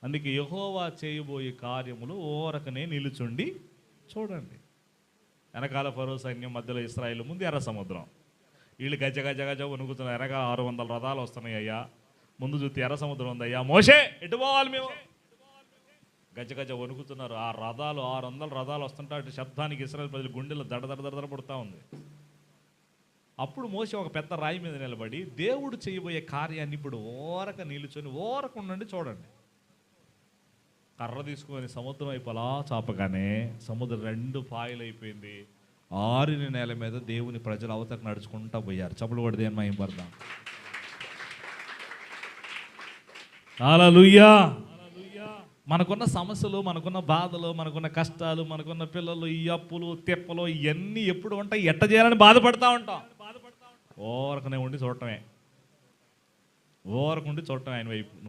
అందుకే యెహోవా చేయబోయే కార్యములు ఓరకనే నిలుచుండి చూడండి. వెనకాల ఫరో సైన్యం, మధ్యలో ఇశ్రాయేలు, ముందు ఎర్ర సముద్రం. వీళ్ళు గజ గజ గజ వణుకుతున్నారు. వెనక 600 రథాలు వస్తున్నాయి అయ్యా, ముందు చూస్తే ఎర్ర సముద్రం ఉంది అయ్యా, మోషే ఎటు పోవాలి మేము? గజ గజ వణుకుతున్నారు. ఆ రథాలు 600 రథాలు వస్తుంటే అటు శబ్దానికి ఇశ్రాయేలు ప్రజలు గుండెలు దడ పుడతా ఉంది. అప్పుడు మోషే ఒక పెద్ద రాయి మీద నిలబడి దేవుడు చేయబోయే కార్యాన్ని ఇప్పుడు ఓరక నిలుచొని ఓరక ఉండండి చూడండి. కర్ర తీసుకొని సముద్రం వైపు అలా చాపగానే సముద్రం 2 పాయలు అయిపోయింది. ఆరిన నేల మీద దేవుని ప్రజలు అవతలకు నడుచుకుంటూ పోయారు. చప్పులు కూడా దేని మహిమ పడదాం. హల్లెలూయా. మనకున్న సమస్యలు, మనకున్న బాధలు, మనకున్న కష్టాలు, మనకున్న పిల్లలు, ఈ అప్పులు తిప్పలు ఇవన్నీ ఎప్పుడు ఉంటాయి, ఎట్ట చేయాలని బాధపడతా ఉంటాం. ఓరకనే ఉండి చూడటమే, ఓరకుండి చూడటం ఆయన వైపు.